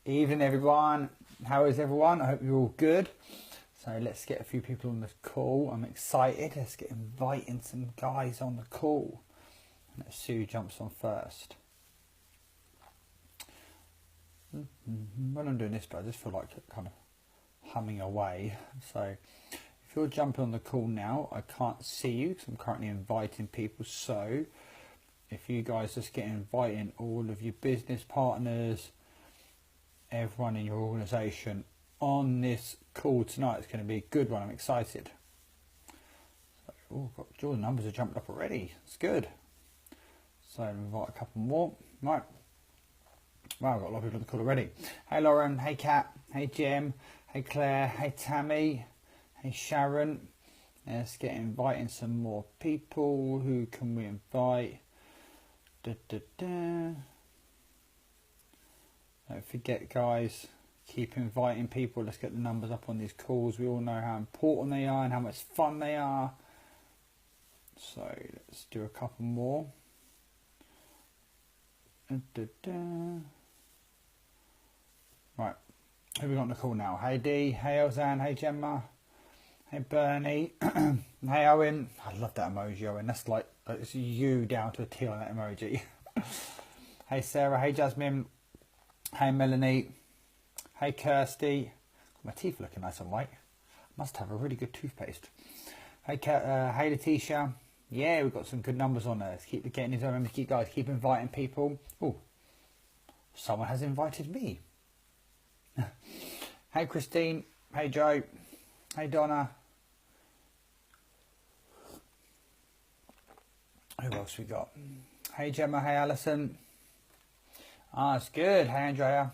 Evening everyone, how is everyone? I hope you're all good. So let's get a few people on the call. I'm excited. Let's get inviting some guys on the call. And let's see who jumps on first. When I'm doing this, but I just feel like kind of humming away. So if you're jumping on the call now, I can't see you because I'm currently inviting people. So if you guys just get inviting all of your business partners, everyone in your organisation on this call tonight, it's going to be a good one. I'm excited. So, the numbers have jumped up already. It's good. So invite a couple more. Right. Wow, I've got a lot of people on the call already. Hey Lauren, hey Kat, hey Jem, hey Claire, hey Tammy, hey Sharon. Let's get inviting some more people. Who can we invite? Don't forget, guys, keep inviting people. Let's get the numbers up on these calls. We all know how important they are and how much fun they are. So let's do a couple more. Right, who we got on the call now? Hey Dee, hey Elzan, hey Gemma, hey Bernie, hey Owen. I love that emoji, Owen. That's like, it's you down to a T on that emoji. Hey Sarah, hey Jasmine, hey Melanie, hey Kirsty. My teeth are looking nice and white. Must have a really good toothpaste. Hey hey Letitia. Yeah, we've got some good numbers on there. Let's keep getting these on. Keep guys, keep inviting people. Oh, someone has invited me. Hey Christine, hey Joe, hey Donna. Who else we got? Hey Gemma, hey Alison. It's good. Hey Andrea.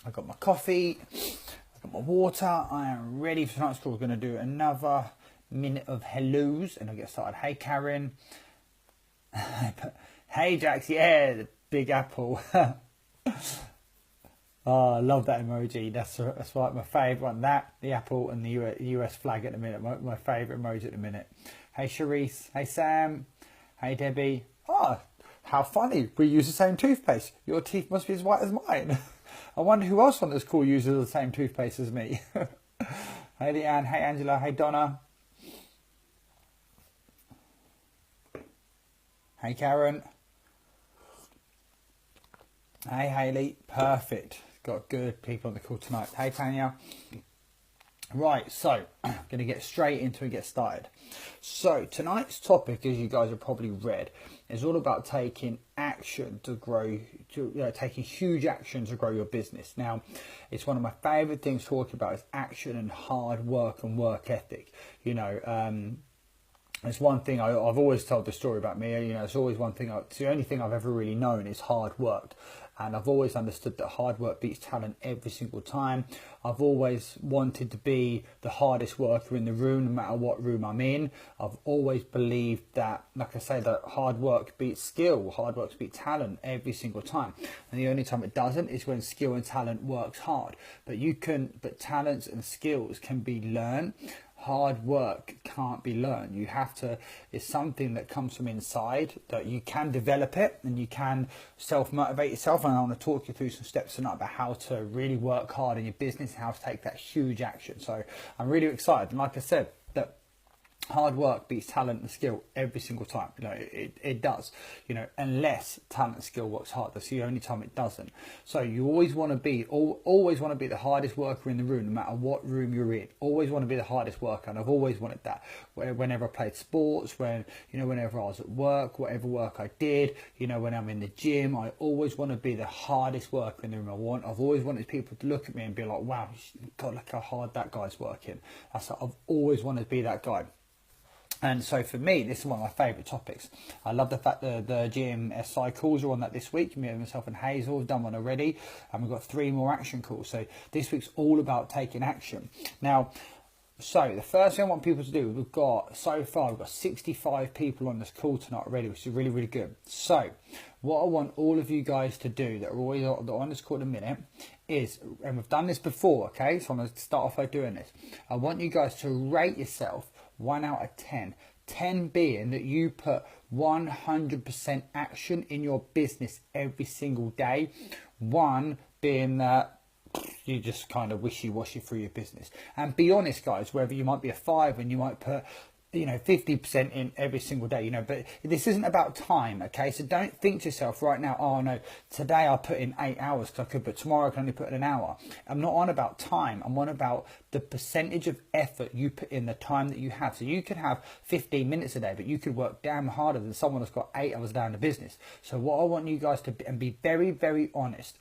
I got my coffee, I got my water. I am ready for tonight's call. We're going to do another minute of hellos and I'll get started. Hey Karen. Hey Jax, yeah, the big apple. Oh, I love that emoji. That's like my favourite one. That, the apple, and the US flag at the minute. My favourite emoji at the minute. Hey Charisse. Hey Sam. Hey Debbie. Oh, how funny. We use the same toothpaste. Your teeth must be as white as mine. I wonder who else on this call uses the same toothpaste as me. Hey Leanne. Hey Angela. Hey Donna. Hey Karen. Hey Hayley. Perfect. Got good people on the call tonight. Hey Tanya. Right, so I'm going to get straight into it and get started. So tonight's topic, as you guys have probably read, is all about taking action to grow, taking huge action to grow your business. Now, it's one of my favourite things to talk about is action and hard work and work ethic. It's one thing I've always told the story about me. It's always one thing. It's the only thing I've ever really known is hard work, and I've always understood that hard work beats talent every single time. I've always wanted to be the hardest worker in the room, no matter what room I'm in. I've always believed that, like I say, that hard work beats skill, hard work beats talent every single time. And the only time it doesn't is when skill and talent works hard. But talents and skills can be learned. Hard work can't be learned. You have to, it's something that comes from inside, that you can develop it and you can self-motivate yourself. And I want to talk you through some steps tonight about how to really work hard in your business and how to take that huge action. So I'm really excited. And like I said, that hard work beats talent and skill every single time. It does, unless talent and skill works hard. That's the only time it doesn't. So you always want to be the hardest worker in the room, no matter what room you're in. Always want to be the hardest worker. And I've always wanted that. Whenever I played sports, whenever I was at work, whatever work I did, when I'm in the gym, I always want to be the hardest worker in the room. I've always wanted people to look at me and be like, wow, God, look how hard that guy's working. I've always wanted to be that guy. And so for me, this is one of my favourite topics. I love the fact that the GMSI calls are on that this week. Me and myself and Hazel have done one already. And we've got 3 more action calls. So this week's all about taking action. Now, so the first thing I want people to do, we've got 65 people on this call tonight already, which is really, really good. So what I want all of you guys to do that are always on this call in a minute is, and we've done this before, okay? So I'm going to start off by doing this. I want you guys to rate yourself 1 out of 10. 10 being that you put 100% action in your business every single day. 1 being that you just kind of wishy-washy through your business. And be honest, guys, whether you might be a 5 and you might put 50% in every single day, but this isn't about time, okay? So don't think to yourself right now, oh no, today I put in 8 hours because I could, but tomorrow I can only put in an hour. I'm not on about time. I'm on about the percentage of effort you put in, the time that you have. So you could have 15 minutes a day, but you could work damn harder than someone that's got 8 hours down the business. So what I want you guys to be, and be very, very honest,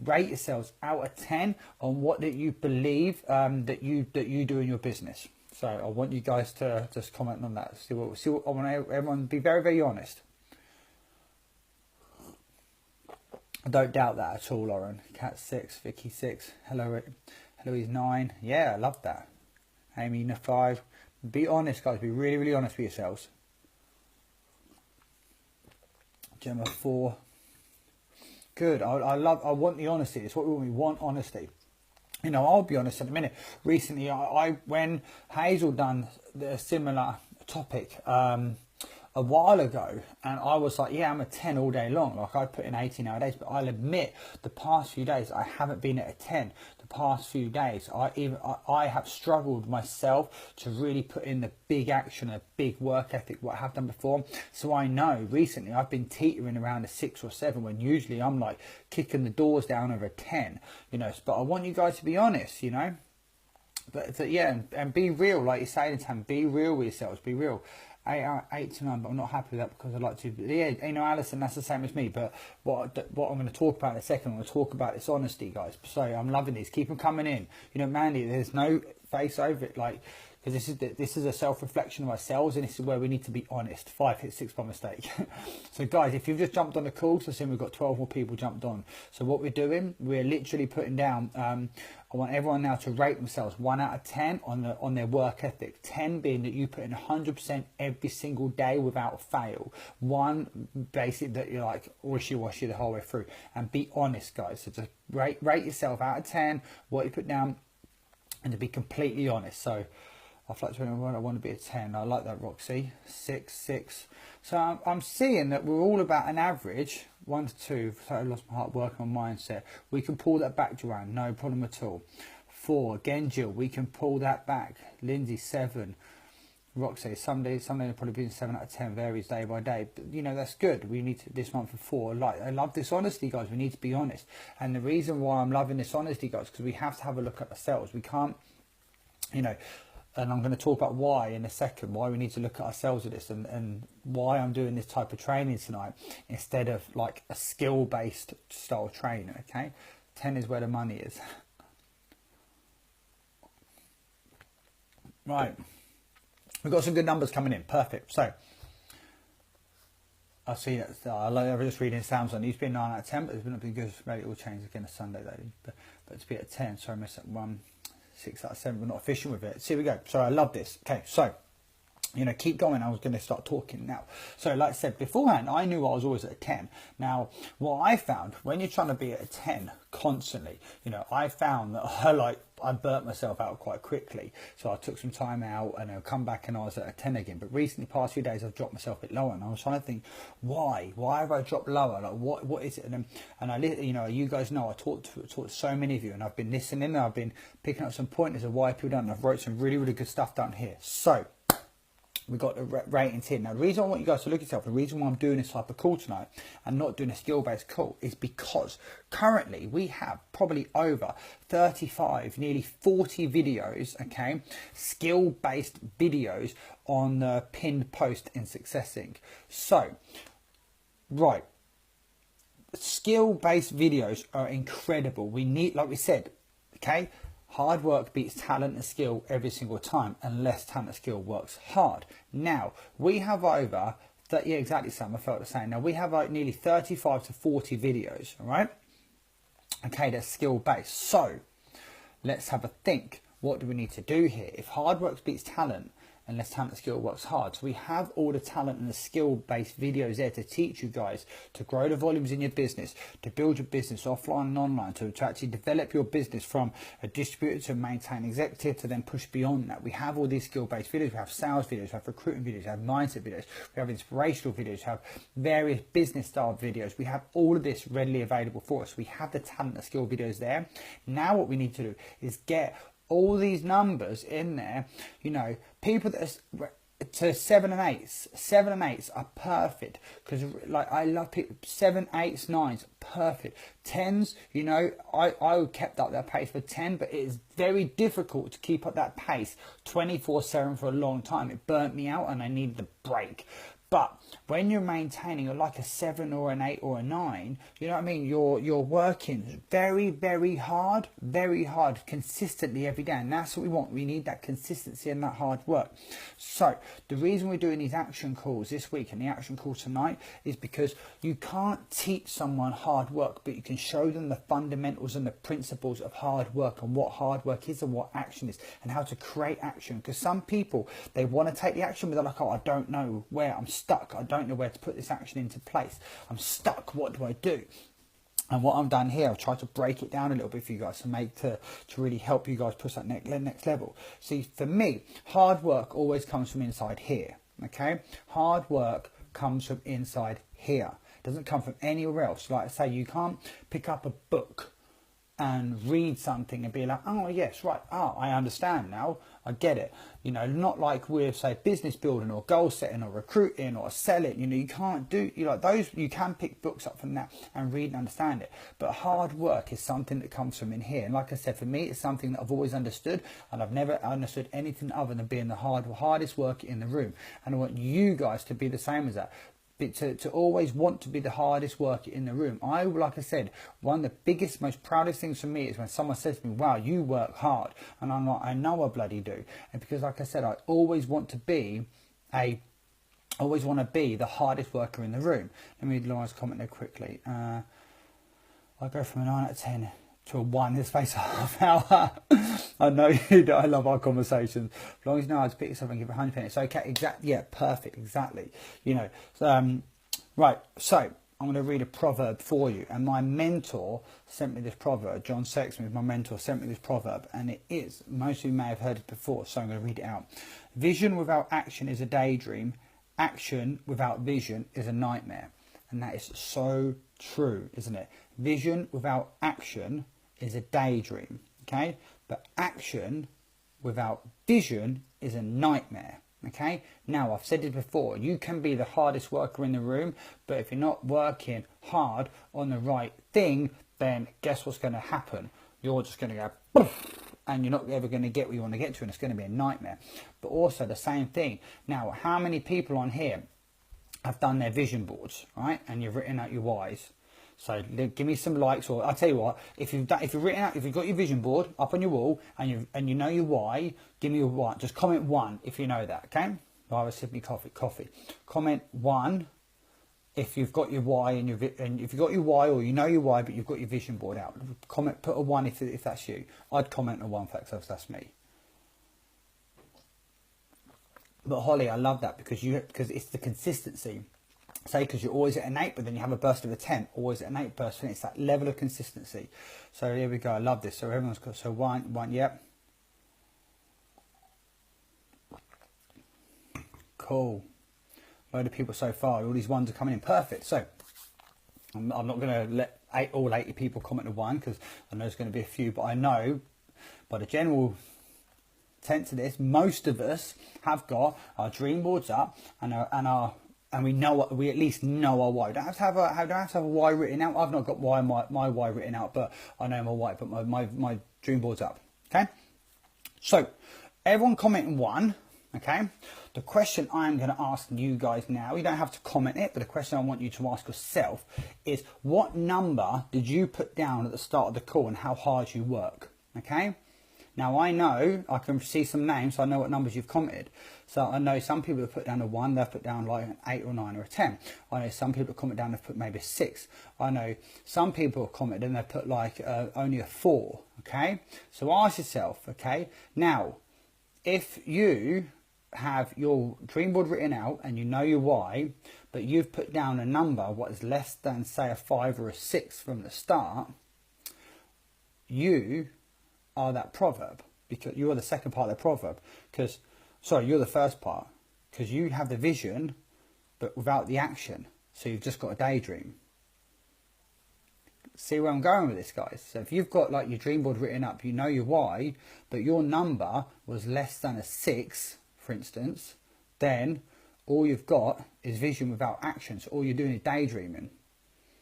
rate yourselves out of 10 on what that you believe that you do in your business. So I want you guys to just comment on that. See what I want everyone to be very, very honest. I don't doubt that at all, Lauren. Cat 6, Vicky 6, hello, Heloise 9. Yeah, I love that. Amy 5. Be honest, guys. Be really, really honest with yourselves. Gemma 4. Good. I want the honesty. It's what we want, honesty. I'll be honest in a minute. Recently, I when Hazel done a similar topic a while ago, and I was like, yeah, I'm a 10 all day long. Like, I put in 18-hour days, but I'll admit the past few days I haven't been at a 10. The past few days I have struggled myself to really put in the big action, a big work ethic, what I have done before. So I know recently I've been teetering around a 6 or 7 when usually I'm like kicking the doors down over a 10, but I want you guys to be honest, but yeah, and be real, like you say, Tam, be real with yourselves, be real. 8 to 9, but I'm not happy with that because I'd like to. But yeah, Alison, that's the same as me. But what I'm going to talk about in a second, I'm going to talk about this honesty, guys. So I'm loving these. Keep them coming in. Mandy, there's no face over it, because this is a self-reflection of ourselves, and this is where we need to be honest. 5 hit 6 by mistake. So guys, if you've just jumped on the call, so soon we've got 12 more people jumped on. So what we're doing, we're literally putting down. I want everyone now to rate themselves 1 out of 10 on their work ethic. 10 being that you put in 100% every single day without fail. 1 basic that you're like wishy-washy the whole way through. And be honest, guys. So just rate yourself out of 10 what you put down, and to be completely honest. So I fluctuate I want to be a 10. I like that, Roxy. 6. So I'm seeing that we're all about an average. 1 to 2. So I lost my heart working on mindset. We can pull that back, Joanne. No problem at all. 4. Again, Jill. We can pull that back. Lindsay 7. Roxy. Someday will probably be 7 out of 10. Varies day by day. But that's good. We need to, this month for 4. I love this honesty, guys. We need to be honest. And the reason why I'm loving this honesty, guys, because we have to have a look at ourselves. We can't, and I'm going to talk about why in a second, why we need to look at ourselves with this, and why I'm doing this type of training tonight instead of like a skill-based style training, okay? 10 is where the money is. Right. We've got some good numbers coming in. Perfect. So, I see that. I was just reading Sam's on. He's been 9 out of 10, but it's been good. Maybe it will change again on Sunday, though. But to be at 10, sorry, I missed that 1. 6 out of 7, we're not efficient with it. So here we go. So I love this. Okay, so keep going. I was going to start talking now. So like I said beforehand, I knew I was always at a 10. Now, what I found when you're trying to be at a 10 constantly, I found that I burnt myself out quite quickly. So I took some time out and I'll come back and I was at a 10 again. But recently, past few days, I've dropped myself a bit lower, and I was trying to think, why? Why have I dropped lower? Like, what is it? And you guys know I talked to so many of you, and I've been listening, and I've been picking up some pointers of why people don't. And I've wrote some really, really good stuff down here. So we got the ratings here. Now, the reason I want you guys to look at yourself, the reason why I'm doing this type of call tonight and not doing a skill-based call, is because currently we have probably over 35, nearly 40 videos, okay, skill-based videos on the pinned post in Successing. So, right, skill-based videos are incredible. We need, like we said, okay, hard work beats talent and skill every single time, unless talent and skill works hard. Now, we have over, yeah, exactly, Sam, I felt the same. Now, we have like nearly 35 to 40 videos, all right? Okay, that's skill-based. So, let's have a think. What do we need to do here? If hard work beats talent and less talent and skill works hard. So we have all the talent and the skill-based videos there to teach you guys to grow the volumes in your business, to build your business offline and online, to actually develop your business from a distributor to maintain executive, to then push beyond that. We have all these skill-based videos. We have sales videos, we have recruiting videos, we have mindset videos, we have inspirational videos, we have various business style videos. We have all of this readily available for us. We have the talent and skill videos there. Now what we need to do is get all these numbers in there. You know, people that are to 7 and 8s. 7 and 8s are perfect, because like I love people. 7, 8s, 9s, perfect. 10s, you know, I kept up that pace for 10, but it is very difficult to keep up that pace 24/7 for a long time. It burnt me out and I needed a break. But when you're maintaining like a 7 or an 8 or a 9, you know what I mean? You're working very, very hard, consistently every day. And that's what we want. We need that consistency and that hard work. So the reason we're doing these action calls this week and the action call tonight is because you can't teach someone hard work, but you can show them the fundamentals and the principles of hard work and what hard work is and what action is and how to create action. Because some people, they want to take the action, but they're like, oh, I don't know where I'm stuck. I don't know where to put this action into place. I'm stuck. What do I do? And what I've done here, I've tried to break it down a little bit for you guys to really help you guys push that next level. See, for me, hard work always comes from inside here. Okay, hard work comes from inside here. It doesn't come from anywhere else. Like I say, you can't pick up a book and read something and be like, oh yes, right, I understand now, I get it. You know, not like with, say, business building or goal setting or recruiting or selling. You know, you can't do, you know, those, you can pick books up from that and read and understand it, but hard work is something that comes from in here. And like I said, for me, it's something that I've always understood, and I've never understood anything other than being the hardest worker in the room. And I want you guys to be the same as that. To always want to be the hardest worker in the room. Like I said, one of the biggest, most proudest things for me is when someone says to me, wow, you work hard. And I'm like, I know I bloody do. And because, like I said, I always want to be the hardest worker in the room. Let me read Lauren's comment there quickly. I go from a 9 out of 10 to a 1 in the space of half hour. I know you do. I love our conversations. As long as you know how to pick yourself and give it 100%. It's okay. Exactly. Yeah, perfect. Exactly. You know, right. So I'm going to read a proverb for you. And my mentor sent me this proverb. John Sexsmith, my mentor, sent me this proverb. And it is, most of you may have heard it before, so I'm going to read it out. Vision without action is a daydream. Action without vision is a nightmare. And that is so true, isn't it? Vision without action is a daydream, okay? But action without vision is a nightmare, okay? Now, I've said it before, you can be the hardest worker in the room, but if you're not working hard on the right thing, then guess what's going to happen? You're just going to go, poof, and you're not ever going to get where you want to get to, and it's going to be a nightmare. But also the same thing. Now, how many people on here have done their vision boards, right? And you've written out your whys. So give me some likes, or I'll tell you what, if you've got your vision board up on your wall and you know your why, give me your why. Just comment 1 if you know that, okay? I was sipping coffee. Comment 1 if you've got your why and if you've got your why, or you know your why, but you've got your vision board out. Comment, put a 1 if that's you. I'd comment a 1 if that's me. But Holly, I love that because it's the consistency. Say, because you're always at an 8, but then you have a burst of a 10, always at an 8 burst, and it's that level of consistency. So here we go. I love this. So everyone's got, so one, yep. Cool. Load of people so far. All these 1s are coming in. Perfect. So I'm not going to let all 80 people comment a 1 because I know there's going to be a few, but I know by the general sense of this, most of us have got our dream boards up and we know what, we at least know our why. Don't have to have a why written out. I've not got my why written out, but I know my why. But my dream board's up. Okay. So everyone commenting 1. Okay. The question I'm going to ask you guys now, you don't have to comment it, but the question I want you to ask yourself is, what number did you put down at the start of the call and how hard you work? Okay. Now I know, I can see some names, so I know what numbers you've commented. So I know some people have put down a 1, they've put down like an 8 or 9 or a 10. I know some people have commented down, they've put maybe a 6. I know some people have commented and they've put like only a 4, okay? So ask yourself, okay? Now, if you have your dream board written out and you know your why, but you've put down a number what is less than, say, a 5 or a 6 from the start, you are that proverb, because you are the second part of the proverb. Because, sorry, you're the first part, because you have the vision but without the action. So you've just got a daydream. See where I'm going with this, guys? So if you've got like your dream board written up, you know your why, but your number was less than a 6, for instance, then all you've got is vision without action. So all you're doing is daydreaming.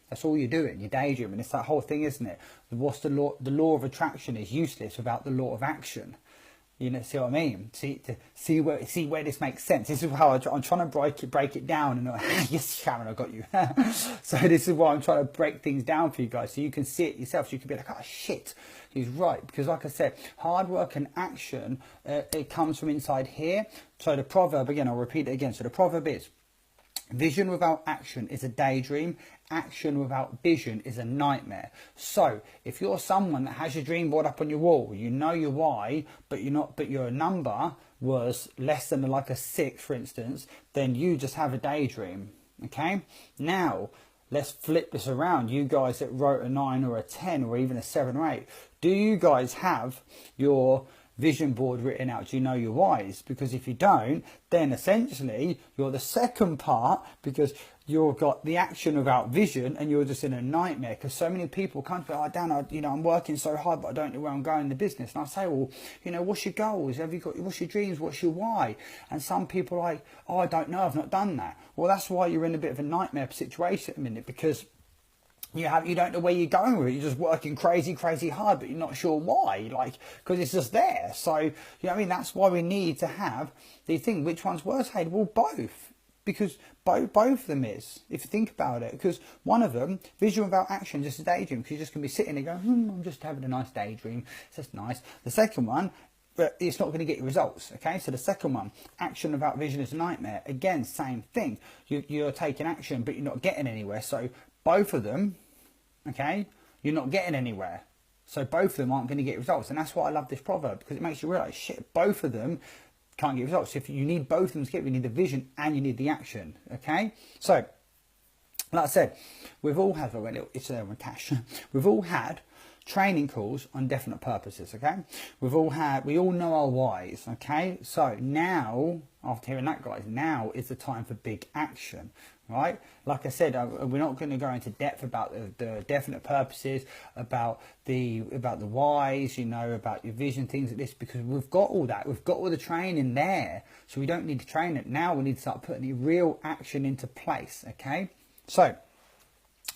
That's all you're doing. You're daydreaming. It's that whole thing, isn't it? What's the law? The law of attraction is useless without the law of action. You know, see what I mean? See where this makes sense. This is how I'm trying to break it down. And yes, Sharon, I got you. So this is why I'm trying to break things down for you guys, so you can see it yourself. So you can be like, oh shit, he's right. Because like I said, hard work and action, it comes from inside here. So the proverb, again, I'll repeat it again. So the proverb is, vision without action is a daydream. Action without vision is a nightmare. So if you're someone that has your dream board up on your wall, you know your why, but your number was less than like a 6, for instance, then you just have a daydream. Okay? Now, let's flip this around. You guys that wrote a 9 or a 10 or even a 7 or 8, do you guys have your vision board written out? Do you know your whys? Because if you don't, then essentially you're the second part, because you've got the action without vision and you're just in a nightmare. Because so many people come to me, oh Dan, I'm working so hard but I don't know where I'm going in the business. And I say, well, what's your goals? What's your dreams? What's your why? And some people are like, oh, I don't know, I've not done that. Well, that's why you're in a bit of a nightmare situation at the minute, because you don't know where you're going with it. You're just working crazy hard, but you're not sure why, because it's just there. So, you know what I mean? That's why we need to have the thing. Which one's worse, Hayden? Well, both. Because both of them is, if you think about it. Because one of them, vision without action, just a daydream. Because you're just going to be sitting there going, I'm just having a nice daydream. It's just nice. The second one, but it's not going to get you results. Okay, so the second one, action without vision is a nightmare. Again, same thing. You're taking action, but you're not getting anywhere. So both of them, okay, you're not getting anywhere. So both of them aren't going to get results. And that's why I love this proverb, because it makes you realize, shit, both of them can't get results. If you need both of them to get, you need the vision and you need the action. Okay, so like I said, we've all had we've all had training calls on definite purposes. Okay, we all know our whys. Okay, so now, after hearing that, guys, now is the time for big action. Right, like I said, we're not going to go into depth about the definite purposes, about the whys, about your vision, things like this, because we've got all that. We've got all the training there, so we don't need to train it. Now we need to start putting the real action into place. Okay, so,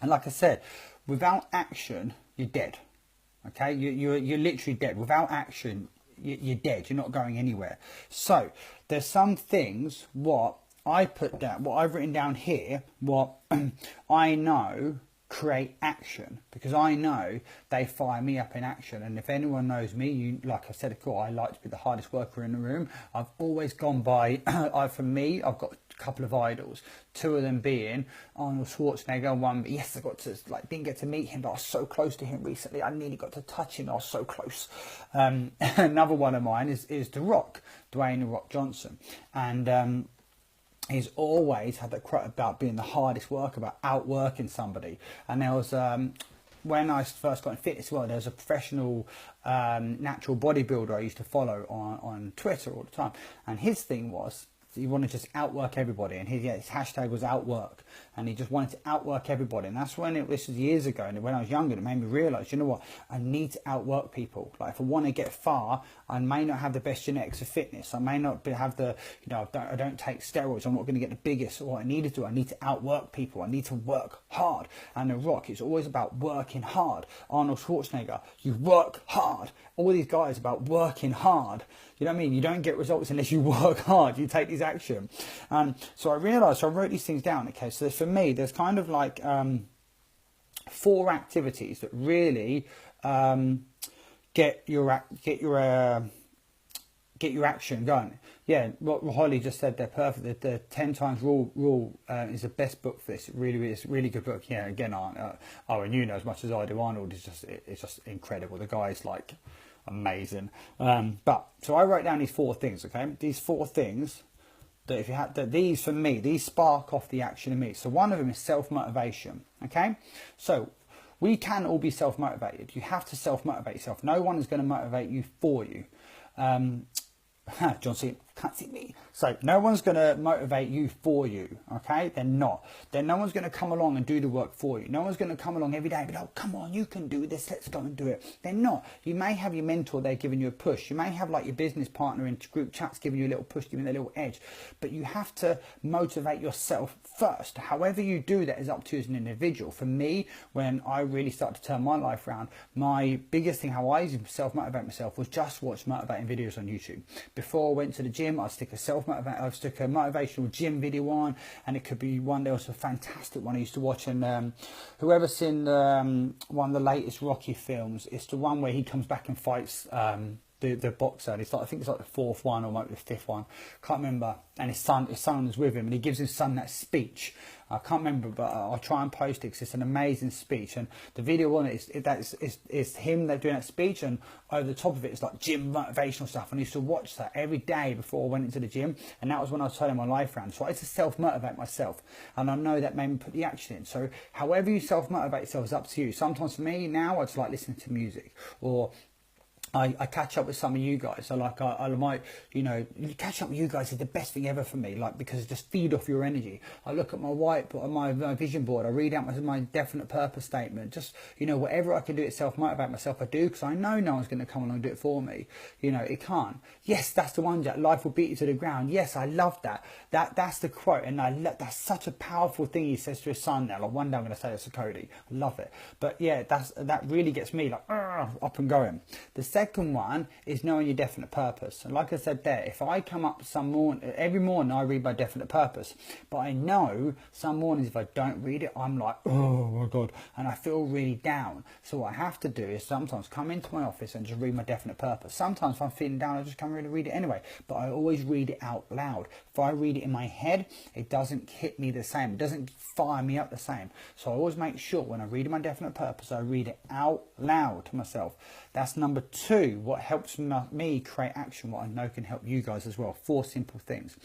and like I said, without action, you're dead. Okay, you're literally dead. Without action, you're dead. You're not going anywhere. So there's some things what I put down, what I've written down here, what I know create action, because I know they fire me up in action. And if anyone knows me, like I said, of course, I like to be the hardest worker in the room. I've always gone by, for me, I've got a couple of idols, 2 of them being Arnold Schwarzenegger. One, but yes, I got to, didn't get to meet him, but I was so close to him recently. I nearly got to touch him. I was so close. Another one of mine is The Rock, Dwayne The Rock Johnson. And, he's always had that quote about being the hardest worker, about outworking somebody. And there was, when I first got in fitness, there was a professional natural bodybuilder I used to follow on Twitter all the time. And his thing was, he wanted to just outwork everybody. And his hashtag was outwork. And he just wanted to outwork everybody. And that's when, this was years ago, and when I was younger, it made me realise, you know what, I need to outwork people. Like, if I want to get far, I may not have the best genetics of fitness. I may not have the, I don't take steroids. I'm not going to get the biggest. What I need to do, I need to outwork people. I need to work hard. And The Rock, it's always about working hard. Arnold Schwarzenegger, you work hard. All these guys about working hard. You know what I mean? You don't get results unless you work hard. You take these action. So I realised, so I wrote these things down. Okay, so for me, there's kind of like 4 activities that really get your action going. Yeah, what Holly just said, they're perfect. The 10 times rule is the best book for this. It's a really good book. Yeah, again, and you know as much as I do, Arnold is just incredible. The guy's like, Amazing. But so I wrote down these 4 things. Okay, these 4 things that if you had that, these for me, these spark off the action in me. So one of them is self-motivation. Okay, so we can all be self-motivated. You have to self-motivate yourself. No one is going to motivate you for you. John Cena, can't see me. So no one's going to motivate you for you, okay? They're not. Then no one's going to come along and do the work for you. No one's going to come along every day and be like, oh, come on, you can do this, let's go and do it. They're not. You may have your mentor there giving you a push. You may have like your business partner in group chats giving you a little push, giving you a little edge. But you have to motivate yourself first. However you do that is up to you as an individual. For me, when I really started to turn my life around, my biggest thing, how I used to self-motivate myself, was just watch motivating videos on YouTube. Before I went to the gym, I'd stick a motivational gym video on, and it could be one. There was a fantastic one I used to watch, and whoever's seen one of the latest Rocky films, it's the one where he comes back and fights the boxer, and it's like, I think it's like the 4th one or maybe the 5th one, can't remember, and his son is with him, and he gives his son that speech. I can't remember, but I'll try and post it because it's an amazing speech, and the video on it is him doing that speech, and over the top of it is like gym motivational stuff, and I used to watch that every day before I went into the gym, and that was when I was turning my life around. So I used to self-motivate myself, and I know that made me put the action in. So however you self-motivate yourself is up to you. Sometimes for me now, I just like listening to music, or I catch up with some of you guys. So like I might, catch up with you guys is the best thing ever for me, like, because it just feed off your energy. I look at my whiteboard, my vision board, I read out my definite purpose statement, just, whatever I can do to self-motivate myself, I do, because I know no one's going to come along and do it for me. It can't. Yes, that's the one, Jack, life will beat you to the ground. Yes, I love that. That's the quote, and that's such a powerful thing he says to his son now. Like, one day I'm going to say this to Cody. I love it. But yeah, that really gets me like up and going. The second one is knowing your definite purpose. And like I said there, if I come up every morning I read my definite purpose, but I know some mornings if I don't read it, I'm like, oh my God, and I feel really down. So what I have to do is sometimes come into my office and just read my definite purpose. Sometimes if I'm feeling down, I just come in and read it anyway, but I always read it out loud. If I read it in my head, it doesn't hit me the same. It doesn't fire me up the same. So I always make sure when I read my definite purpose, I read it out loud to myself. That's number 2, what helps me create action, what I know can help you guys as well. 4 simple things.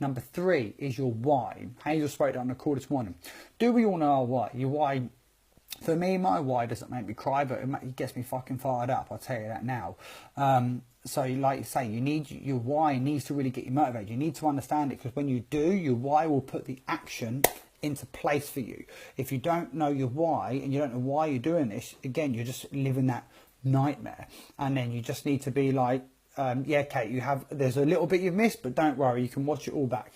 Number 3 is your why. Hazel spoke on the call this morning. Do we all know our why? Your why, for me, my why doesn't make me cry, but it gets me fucking fired up, I'll tell you that now. So like you say, your why needs to really get you motivated. You need to understand it, because when you do, your why will put the action into place for you. If you don't know your why and you don't know why you're doing this, again, you're just living that nightmare. And then you just need to be like, yeah, Kate, there's a little bit you've missed, but don't worry, you can watch it all back.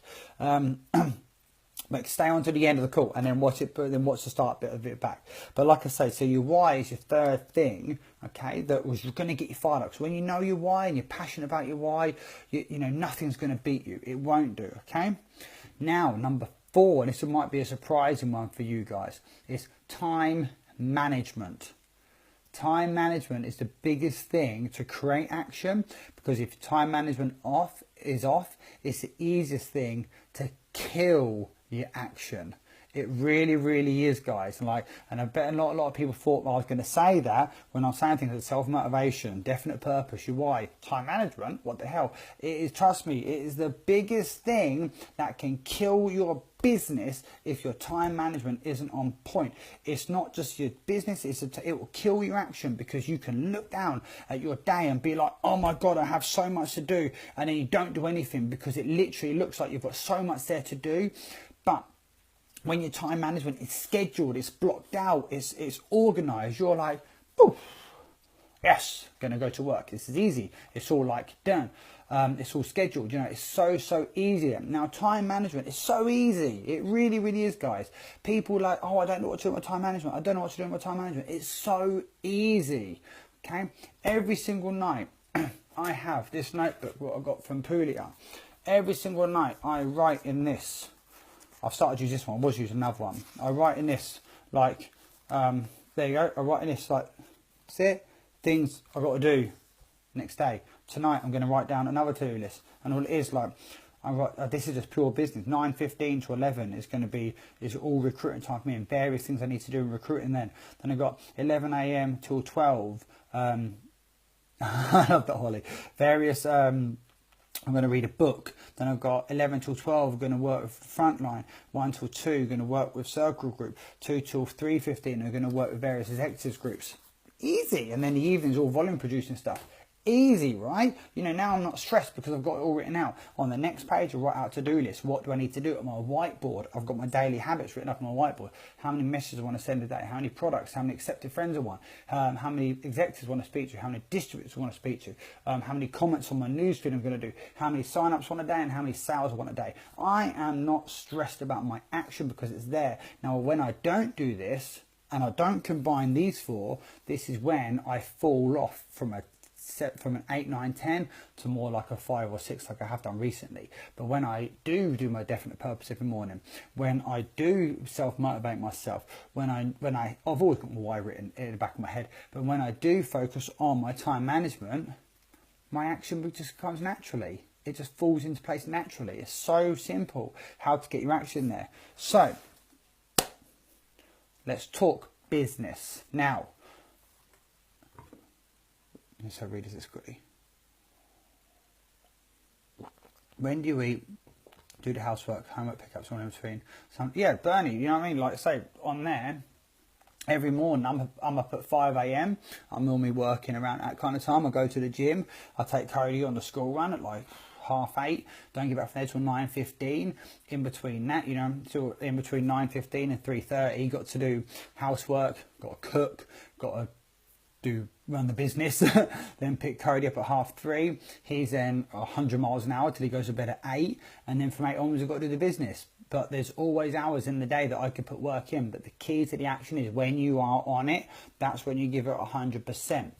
But stay on to the end of the call and then watch it, but then watch the start bit of it back. But like I say, so your why is your 3rd thing, okay, that was going to get you fired up. So when you know your why and you're passionate about your why, nothing's going to beat you. It won't do, okay? Now, number 4, and this might be a surprising one for you guys, is time management. Time management is the biggest thing to create action, because if time management is off, it's the easiest thing to kill your action. It really, really is, guys. And I bet a lot of people thought I was going to say that when I'm saying things like self-motivation, definite purpose, your why, time management. What the hell? It is, trust me, it is the biggest thing that can kill your business if your time management isn't on point. It's not just your business, it will kill your action, because you can look down at your day and be like, oh my God, I have so much to do, and then you don't do anything because it literally looks like you've got so much there to do. But when your time management is scheduled, it's blocked out, it's organized, you're like, poof, yes, gonna go to work. This is easy. It's all like done. It's all scheduled. It's so easy. Now, time management is so easy. It really, really is, guys. People like, oh, I don't know what to do with my time management. I don't know what to do with my time management. It's so easy. Okay. Every single night, I have this notebook what I got from Puglia. Every single night, I write in this. I've started to use this one. I was using another one. I write in this like, there you go. I write in this like, see it? Things I've got to do next day. Tonight I'm going to write down another to-do list. And all it is like, this is just pure business. 9:15 to 11 is going to be, is all recruiting time for me, and various things I need to do in recruiting then. Then I've got 11 a.m. till 12. I love that, Holly. Various, I'm going to read a book. Then I've got 11 till 12, I'm going to work with Frontline. 1 till 2, going to work with Circle Group. 2 till 3:15, I'm going to work with various executives groups. Easy. And then the evenings, all volume producing stuff. Easy, right? You know, now I'm not stressed because I've got it all written out. On the next page, I'll write out to-do list. What do I need to do on my whiteboard? I've got my daily habits written up on my whiteboard. How many messages I want to send a day? How many products? How many accepted friends I want? How many executives I want to speak to? How many distributors I want to speak to? How many comments on my newsfeed I'm going to do? How many sign-ups I want a day? And how many sales I want a day? I am not stressed about my action because it's there. Now, when I don't do this, and I don't combine these four, this is when I fall off from an 8, 9, 10 to more like a 5 or 6 like I have done recently. But when I do my definite purpose every morning, when I do self-motivate myself, I've always got my why written in the back of my head, but when I do focus on my time management, my action just comes naturally. It just falls into place naturally. It's so simple how to get your action there. So let's talk business now. So read this quickly. When do you eat? Do the housework, homework pickups, all in between. Yeah, Bernie, you know what I mean? Like, say, on there, every morning I'm up at 5 a.m. I'm normally working around that kind of time. I go to the gym. I take Cody on the school run at like 8:30. Don't get back from there till 9:15. In between that, you know, till in between 9:15 and 3:30, got to do housework, got to cook, got to run the business. Then pick Cody up at 3:30. He's then 100 miles an hour till he goes to bed at 8, and then from 8 onwards I've got to do the business. But there's always hours in the day that I could put work in. But the key to the action is when you are on it, that's when you give it 100%.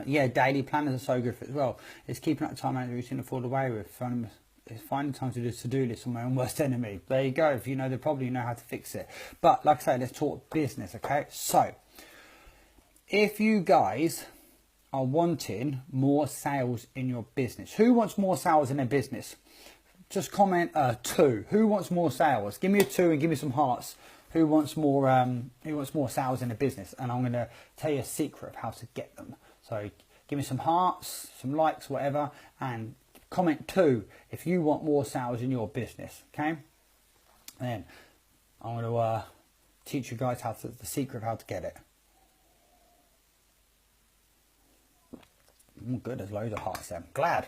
Yeah, daily planners are so good for it as well. It's keeping that time management routine to fall away with. It's finding time to do to-do list on my own worst enemy. There you go. If you know the problem, you know how to fix it. But like I say, let's talk business, okay? So, if you guys are wanting more sales in your business, who wants more sales in their business? Just comment 2. Who wants more sales? Give me a 2 and give me some hearts. Who wants more sales in a business? And I'm going to tell you a secret of how to get them. So give me some hearts, some likes, whatever, and comment 2 if you want more sales in your business. Okay? And then I'm going to teach you guys the secret of how to get it. Good, there's loads of hearts there. Glad.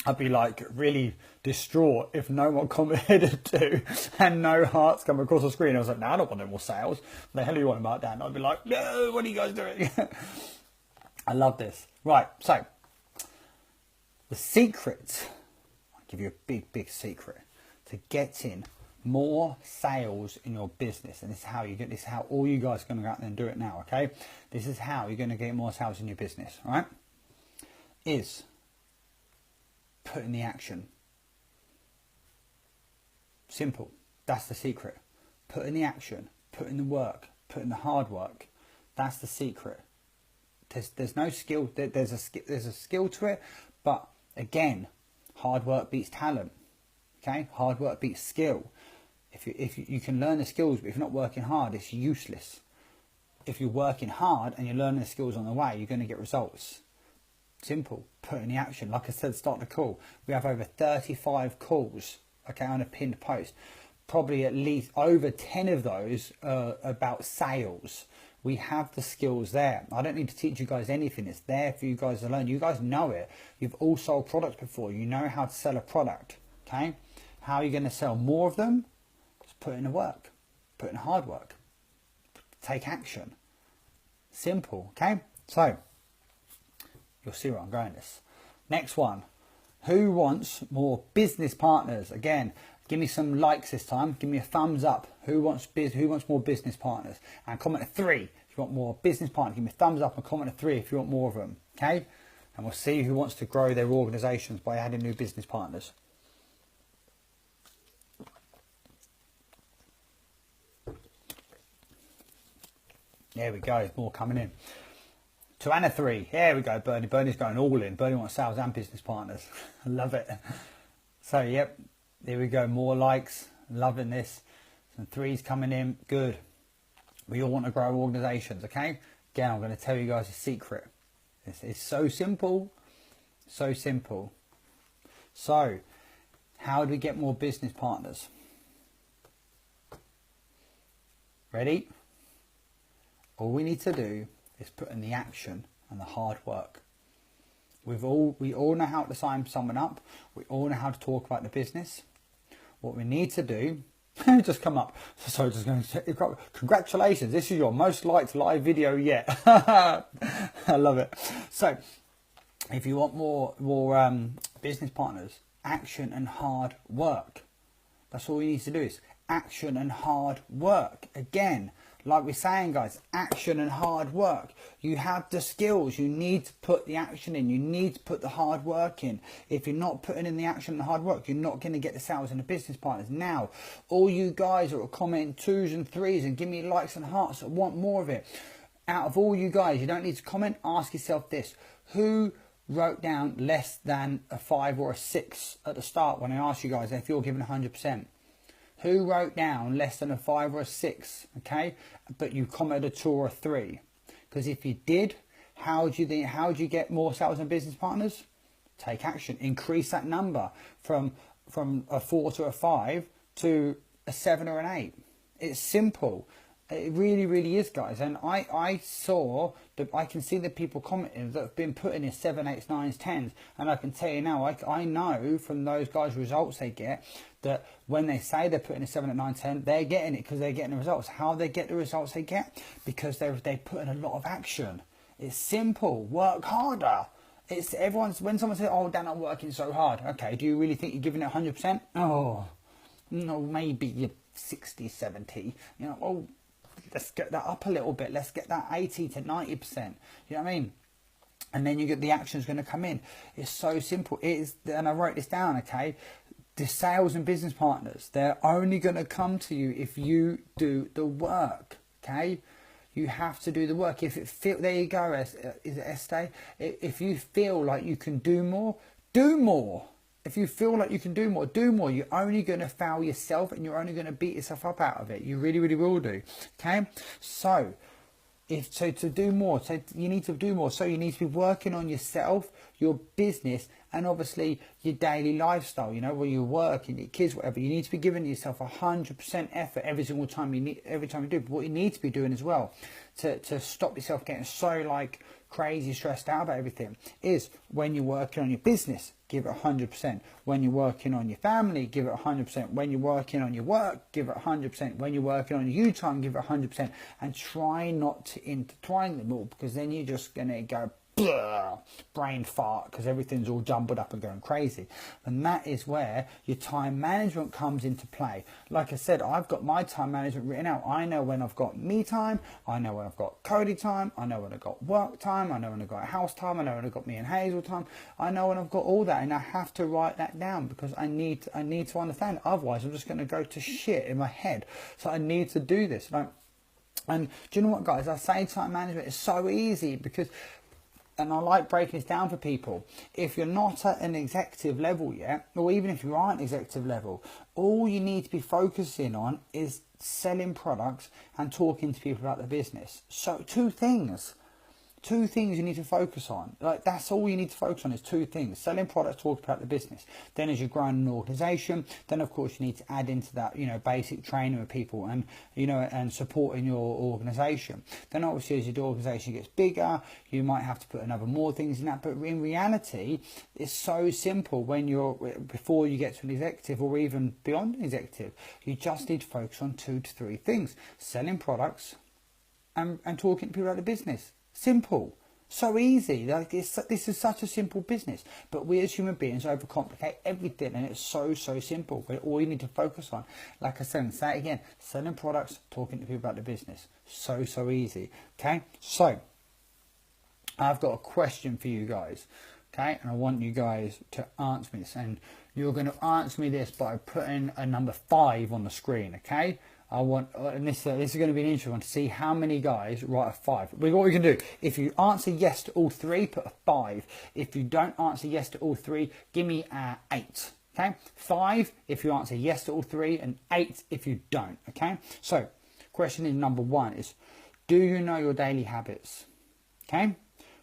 I'd be like really distraught if no one commented 2 and no hearts come across the screen. I was like, no, I don't want no more sales. What the hell do you want about that? And I'd be like, no, what are you guys doing? I love this. Right, so the secret, I'll give you a big secret to getting more sales in your business, and this is how you get this. Is how all you guys are going to go out there and do it now. Okay, this is how you're going to get more sales in your business. All right, is put in the action. Simple. That's the secret. Put in the action. Put in the work. Put in the hard work. That's the secret. There's no skill. There's a skill to it, but again, hard work beats talent. Okay, hard work beats skill. If you can learn the skills, but if you're not working hard, it's useless. If you're working hard and you're learning the skills on the way, you're going to get results. Simple. Put in the action. Like I said, start the call. We have over 35 calls, okay, on a pinned post. Probably at least over 10 of those about sales. We have the skills there. I don't need to teach you guys anything. It's there for you guys to learn. You guys know it. You've all sold products before. You know how to sell a product, okay? How are you going to sell more of them? Just put in the work. Put in hard work. Take action. Simple, okay? So, you'll see where I'm going this. Next one. Who wants more business partners? Again, give me some likes this time. Give me a thumbs up. Who wants more business partners? And comment a 3 if you want more business partners. Give me a thumbs up and comment a 3 if you want more of them. Okay? And we'll see who wants to grow their organizations by adding new business partners. There we go. More coming in. To Anna 3. There we go, Bernie. Bernie's going all in. Bernie wants sales and business partners. I love it. So, yep. There we go. More likes. Loving this. Some 3s coming in. Good. We all want to grow organizations, okay? Again, I'm going to tell you guys a secret. It's so simple, so simple. So, how do we get more business partners? Ready? All we need to do is put in the action and the hard work. We all know how to sign someone up. We all know how to talk about the business. What we need to do, just come up. So just going to, congratulations, this is your most liked live video yet. I love it. So if you want more business partners, action and hard work. That's all you need to do is action and hard work. Again, like we're saying, guys, action and hard work. You have the skills. You need to put the action in. You need to put the hard work in. If you're not putting in the action and the hard work, you're not going to get the sales and the business partners. Now, all you guys that are commenting 2s and 3s and give me likes and hearts that want more of it, out of all you guys, you don't need to comment. Ask yourself this. Who wrote down less than a 5 or a 6 at the start when I asked you guys if you're giving 100%? Who wrote down less than a 5 or a 6, okay? But you commented a 2 or a 3. Because if you did, how do you get more sales and business partners? Take action. Increase that number from a 4 to a 5 to a 7 or an 8. It's simple. It really, really is, guys. And I can see the people commenting that have been putting in 7, 8s, 9s, 10s. And I can tell you now, I know from those guys' results they get that when they say they're putting a 7, 8, 9, 10, they're getting it because they're getting the results. How they get the results they get? Because they put in a lot of action. It's simple. Work harder. It's when someone says, "Oh, Dan, I'm working so hard." Okay, do you really think you're giving it 100%? Oh, no, maybe you're 60, 70. You know, oh, let's get that up a little bit. Let's get that 80 to 90%. You know what I mean? And then you get the action's going to come in. It's so simple. It is, and I wrote this down, okay? The sales and business partners, they're only going to come to you if you do the work, okay? You have to do the work. If it feel, there you go, is it Estee? If you feel like you can do more, do more. If you feel like you can do more, do more. You're only going to fail yourself and you're only going to beat yourself up out of it. You really, really will do, okay? So to do more, so you need to do more. So you need to be working on yourself, your business, and obviously your daily lifestyle. You know, where you work and your kids, whatever. You need to be giving yourself 100% effort every single time you do. But what you need to be doing as well to stop yourself getting so like crazy stressed out about everything is when you're working on your business, give it 100%. When you're working on your family, give it 100%. When you're working on your work, give it 100%. When you're working on your time, give it 100%. And try not to intertwine them all, because then you're just going to go brain fart because everything's all jumbled up and going crazy. And that is where your time management comes into play. Like I said, I've got my time management written out. I know when I've got me time, I know when I've got Cody time, I know when I've got work time, I know when I've got house time, I know when I've got me and Hazel time, I know when I've got all that, and I have to write that down because I need to understand it. Otherwise I'm just going to go to shit in my head. So I need to do this. And do you know what, guys? I say time management is so easy because, and I like breaking this down for people. If you're not at an executive level yet, or even if you aren't executive level, all you need to be focusing on is selling products and talking to people about the business. So two things you need to focus on. Like, that's all you need to focus on is two things: selling products, talking about the business. Then as you grow an organization, then of course you need to add into that, you know, basic training with people and, you know, and supporting your organization. Then obviously as your organization gets bigger, you might have to put another more things in that. But in reality, it's so simple before you get to an executive or even beyond an executive. You just need to focus on 2 to 3 things: selling products and talking to people about the business. Simple. So easy. Like, this is such a simple business, but we as human beings overcomplicate everything, and it's so simple. But all you need to focus on, like I said, and say it again: selling products, talking to people about the business. So easy. Okay, so I've got a question for you guys. Okay, and I want you guys to answer me this, and you're going to answer me this by putting a number 5 on the screen. Okay, I want, and this is going to be an interesting one to see how many guys write a 5. What we can do, if you answer yes to all 3, put a 5. If you don't answer yes to all 3, give me a 8. Okay, 5 if you answer yes to all 3, and 8 if you don't. Okay, so question is number 1 is, do you know your daily habits? Okay,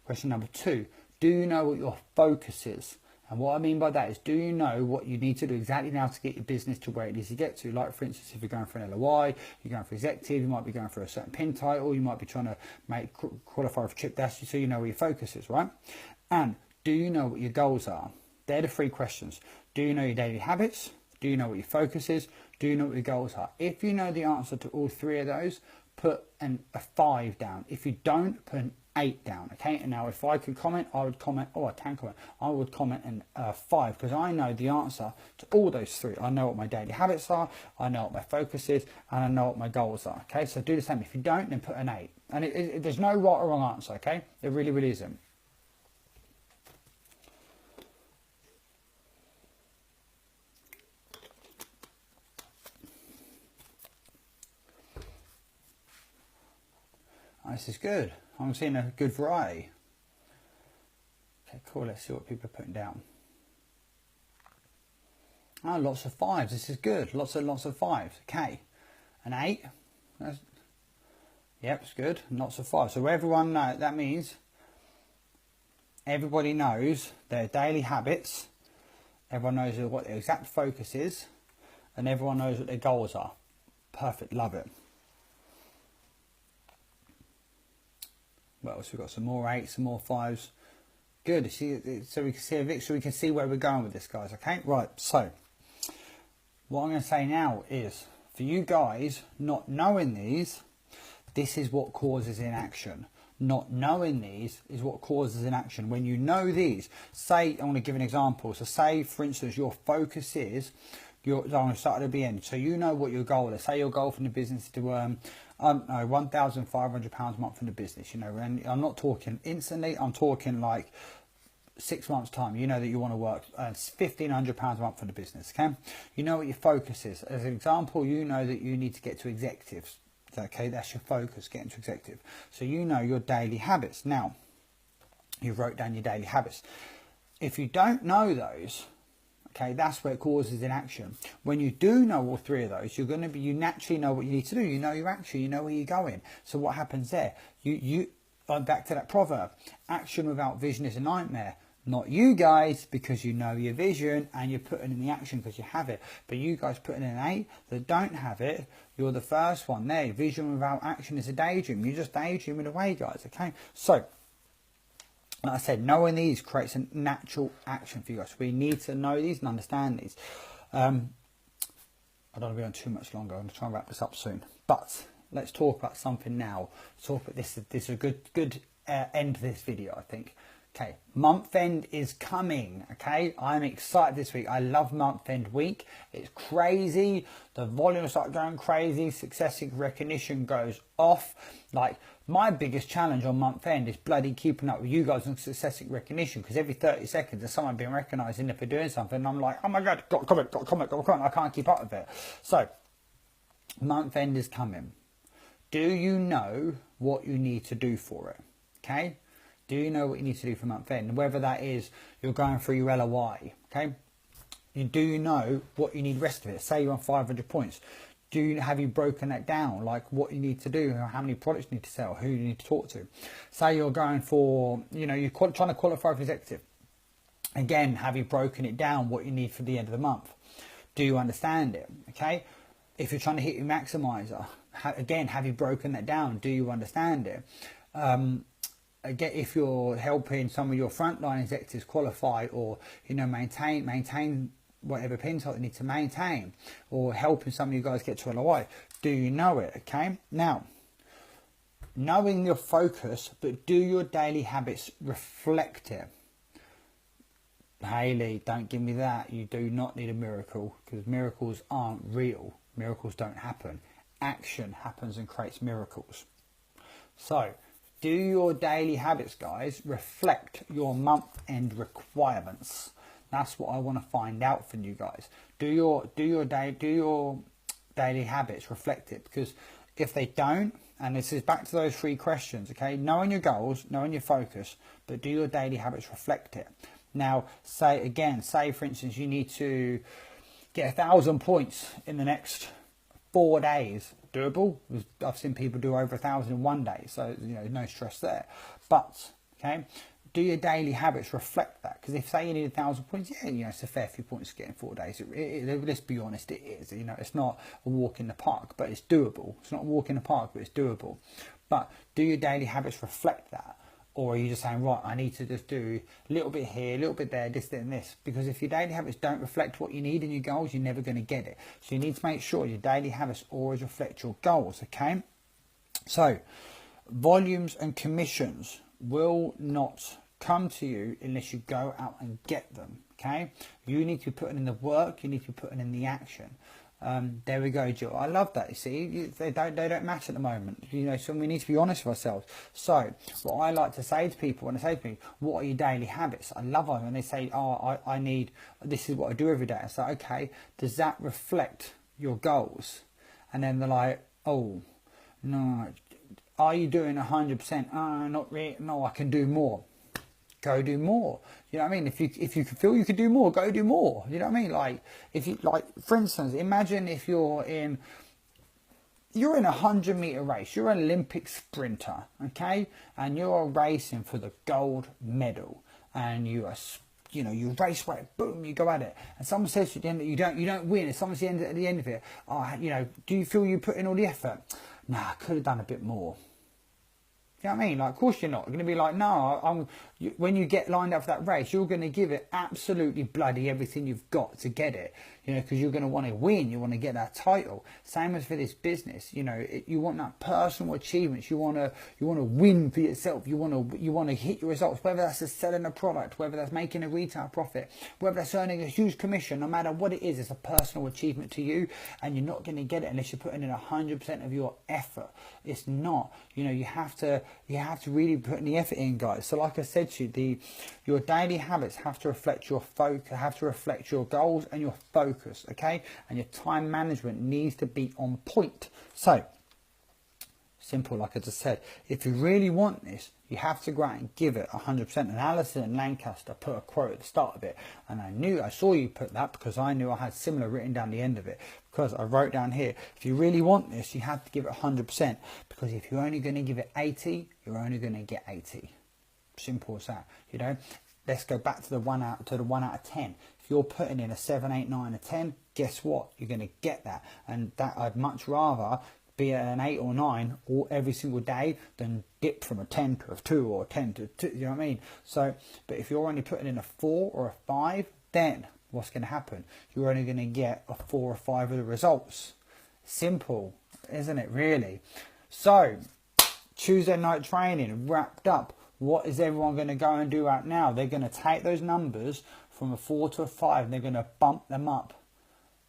Question number 2, do you know what your focus is? And what I mean by that is, do you know what you need to do exactly now to get your business to where it needs to get to? Like, for instance, if you're going for an LOI, you're going for executive, you might be going for a certain pin title, you might be trying to qualify for Chip Dash, so you know where your focus is, right? And do you know what your goals are? They're the 3 questions. Do you know your daily habits? Do you know what your focus is? Do you know what your goals are? If you know the answer to all 3 of those, put a 5 down. If you don't, put an 8 down. Okay, and now if I could comment, I would comment, I can comment, I would comment an 5, because I know the answer to all those 3. I know what my daily habits are, I know what my focus is, and I know what my goals are. Okay, so do the same. If you don't, then put an 8. And there's no right or wrong answer. Okay, there really, really isn't. This is good. I'm seeing a good variety. Okay, cool. Let's see what people are putting down. Oh, lots of 5s. This is good. Lots of 5s. Okay, an 8. Yep, it's good. Lots of 5. So everyone knows. That means everybody knows their daily habits. Everyone knows what their exact focus is, and everyone knows what their goals are. Perfect. Love it. What else? We've got some more 8s, some more 5s. Good. So we can see a Vic, so we can see where we're going with this, guys. Okay, right. So what I'm going to say now is, for you guys not knowing these, this is what causes inaction. Not knowing these is what causes inaction. When you know these, say, I want to give an example. So say, for instance, your focus is, I'm going to start at the end. So you know what your goal is. Say your goal from the business is to earn £1,500 a month from the business, you know, and I'm not talking instantly, I'm talking like 6 months time. You know that you want to work £1,500 a month for the business. Okay, you know what your focus is. As an example, you know that you need to get to executives. Okay, that's your focus, getting to executive. So you know your daily habits. Now you wrote down your daily habits. If you don't know those, okay, that's where it causes inaction. When you do know all 3 of those, you naturally know what you need to do. You know your action, you know where you're going. So what happens there? Back to that proverb, action without vision is a nightmare. Not you guys, because you know your vision and you're putting in the action because you have it. But you guys putting in an 8 that don't have it, you're the first one there. Vision without action is a daydream. You're just daydreaming away, guys. Okay, so like I said, knowing these creates a natural action for you guys. We need to know these and understand these. I don't want to be on too much longer. I'm going to try and wrap this up soon. But let's talk about something now. Talk about this. This is a good end to this video, I think. Okay, month end is coming. Okay, I'm excited this week. I love month end week. It's crazy. The volumes start going crazy. Success recognition goes off. Like, my biggest challenge on month end is bloody keeping up with you guys on success recognition, because every 30 seconds there's someone being recognised in it for doing something. And I'm like, oh my god, got a comment. I can't keep up with it. So month end is coming. Do you know what you need to do for it? Okay. Do you know what you need to do for month end? Whether that is you're going through your LOI, okay? Do you know what you need rest of it? Say you're on 500 points. Have you broken that down? Like what you need to do, how many products you need to sell, who you need to talk to. Say you're going for, you're trying to qualify for executive. Again, have you broken it down what you need for the end of the month? Do you understand it? Okay? If you're trying to hit your maximizer, again, have you broken that down? Do you understand it? Again, if you're helping some of your frontline executives qualify or maintain whatever pin title they need to maintain, or helping some of you guys get to LOI, do you know it? Okay, now knowing your focus, but do your daily habits reflect it? Hayley, don't give me that. You do not need a miracle, because miracles aren't real. Miracles don't happen. Action happens and creates miracles. So do your daily habits, guys, reflect your month-end requirements? That's what I want to find out from you guys. Do your daily habits reflect it? Because if they don't, and this is back to those 3 questions, okay? Knowing your goals, knowing your focus, but do your daily habits reflect it? Now, say for instance, you need to get 1,000 points in the next 4 days. Doable. I've seen people do over 1,000 in 1 day, so no stress there. But Okay, do your daily habits reflect that? Because if say you need 1,000 points, yeah, you know, it's a fair few points to get in 4 days. Let's be honest, it is. You know, it's not a walk in the park, but it's doable. It's not a walk in the park, but it's doable. But do your daily habits reflect that? Or are you just saying, right, I need to just do a little bit here, a little bit there, this, that, and this? Because if your daily habits don't reflect what you need in your goals, you're never going to get it. So you need to make sure your daily habits always reflect your goals, okay? So volumes and commissions will not come to you unless you go out and get them, okay? You need to be putting in the work, you need to be putting in the action. There we go, Jill. I love that. You see, they don't match at the moment. You know, so we need to be honest with ourselves. So, what I like to say to people when they say to me, "What are your daily habits?" I love them when they say, "Oh, I need. This is what I do every day." I say, "Okay, does that reflect your goals?" And then they're like, "Oh, no. Are you doing 100%? Not really. No, I can do more." Go do more. You know what I mean? If you feel you could do more, go do more. You know what I mean? Like, if you, like, for instance, imagine if you're in a 100-meter race, you're an Olympic sprinter, okay, and you're racing for the gold medal, and you race right, boom, you go at it, and someone says to you at the end that you don't win, and someone's at the end of it, do you feel you put in all the effort? Nah, I could have done a bit more. You know what I mean? Like, of course you're not. You're going to be like, no, when you get lined up for that race, you're going to give it absolutely bloody everything you've got to get it. You know, because you're going to want to win. You want to get that title. Same as for this business. You know, you want that personal achievements. You want to win for yourself. You want to hit your results. Whether that's just selling a product, whether that's making a retail profit, whether that's earning a huge commission. No matter what it is, it's a personal achievement to you, and you're not going to get it unless you're putting in 100% of your effort. It's not. You know, you have to really put in the effort in, guys. So, like I said to you, your daily habits have to reflect your focus, have to reflect your goals and your focus, okay? And your time management needs to be on point. So, simple, like I just said. If you really want this, you have to go out and give it 100%. And Alison and Lancaster put a quote at the start of it, and I saw you put that because I knew I had similar written down the end of it, because I wrote down here, if you really want this, you have to give it 100%, because if you're only going to give it 80, you're only going to get 80. Simple as that. You know, let's go back to the 1 out of 10. If you're putting in a 7, 8, 9, a 10, guess what? You're going to get that. And that I'd much rather be at an 8 or 9 every single day than dip from a 10 to a 2 or a 10 to 2. You know what I mean? So, but if you're only putting in a 4 or a 5, then what's going to happen? You're only going to get a 4 or 5 of the results. Simple, isn't it, really? So, Tuesday night training wrapped up. What is everyone going to go and do out now? They're going to take those numbers from a 4 to a 5 and they're going to bump them up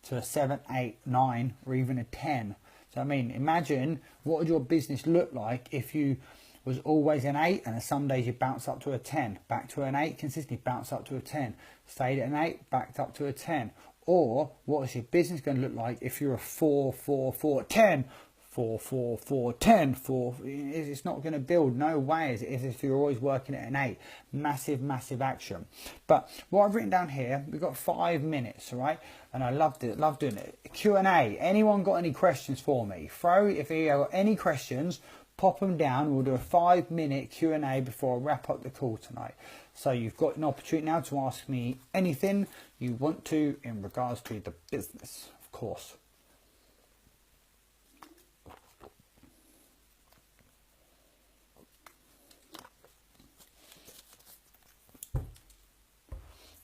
to a 7, 8, 9 or even a 10. So, I mean, imagine what would your business look like if you was always an 8 and some days you bounce up to a 10, back to an 8, consistently bounce up to a 10, stayed at an 8, backed up to a 10. Or what is your business going to look like if you're a 4, 4, 4, 10, 4, 4, 4, 10, 4, it's not going to build, no way as it is if you're always working at an 8. Massive, massive action. But what I've written down here, we've got 5 minutes, all right? And I loved it, love doing it. Q&A, anyone got any questions for me? If you have any questions, pop them down. We'll do a 5-minute Q&A before I wrap up the call tonight. So you've got an opportunity now to ask me anything you want to in regards to the business, of course.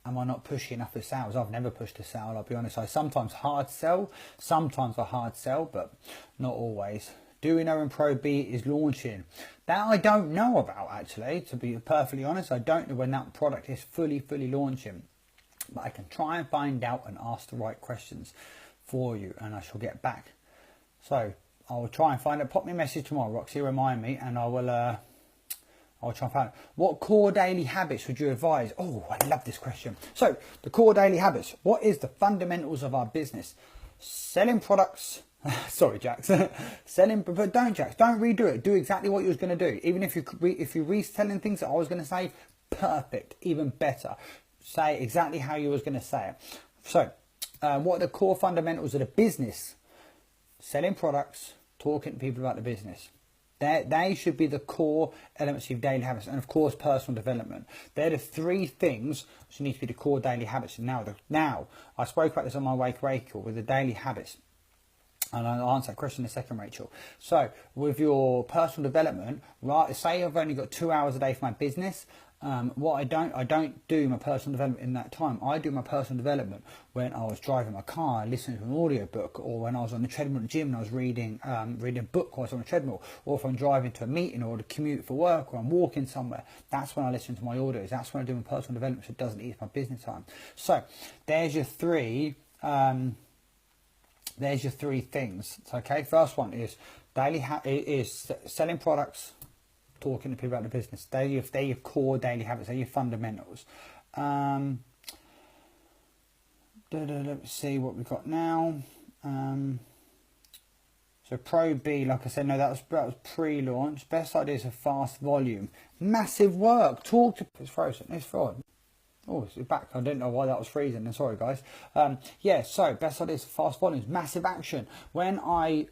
Am I not pushing enough for sales? I've never pushed a sale, I'll be honest. I sometimes hard sell, but not always. Do we know when Pro B is launching? That I don't know about, actually, to be perfectly honest. I don't know when that product is fully launching. But I can try and find out and ask the right questions for you, and I shall get back. So I'll try and find it. Pop me a message tomorrow, Roxy, remind me, and I'll try and find out. What core daily habits would you advise? Oh, I love this question. So, the core daily habits. What is the fundamentals of our business? Selling products. Sorry, Jax. But don't, Jax. Don't redo it. Do exactly what you was going to do. Even if you're retelling things that I was going to say, perfect. Even better. Say exactly how you was going to say it. So, what are the core fundamentals of the business? Selling products. Talking to people about the business. They should be the core elements of your daily habits, and of course personal development. They're the three things which need to be the core daily habits. And now I spoke about this on my Wake call with the daily habits, and I'll answer that question in a second, Rachel. So with your personal development, right, say I've only got 2 hours a day for my business. What I don't do my personal development in that time. I do my personal development when I was driving my car, listening to an audio book, or when I was on the treadmill at the gym and I was reading a book while I was on the treadmill, or if I'm driving to a meeting or to commute for work, or I'm walking somewhere. That's when I listen to my audios. That's when I do my personal development, so it doesn't eat my business time. So there's your three. There's your three things. Okay, first one is is selling products, talking to people about the business. They're your core daily habits. They're your fundamentals. Let's see what we've got now. So Pro B, like I said, no, that was pre-launch. Best ideas for fast volume. Massive work. Talk to... It's frozen. It's frozen. Oh, it's back. I didn't know why that was freezing. Sorry, guys. Yeah, so best ideas for fast volumes, massive action. When I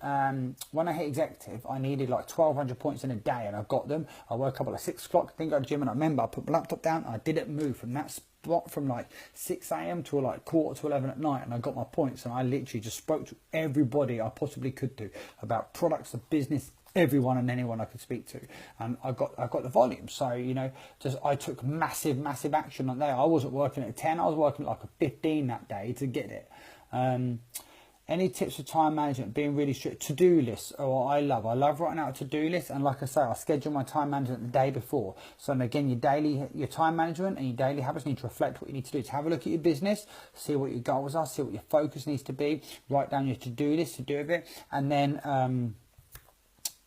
hit executive, I needed like 1,200 points in a day, and I got them. I woke up at like 6 o'clock, didn't go to the gym, and I remember I put my laptop down, and I didn't move from that spot from like 6 a.m. to like 10:45 at night, and I got my points, and I literally just spoke to everybody I possibly could do about products, the business, everyone and anyone I could speak to, and I got the volume. So I took massive action on there. I wasn't working at 10, I was working at like a 15 that day to get it. Any tips for time management? Being really strict. To-do lists. Oh, I love writing out a to-do list, and like I say, I schedule my time management the day before. So again, your time management and your daily habits need to reflect what you need to do. To have a look at your business, see what your goals are, see what your focus needs to be, write down your to-do list to do with it, and then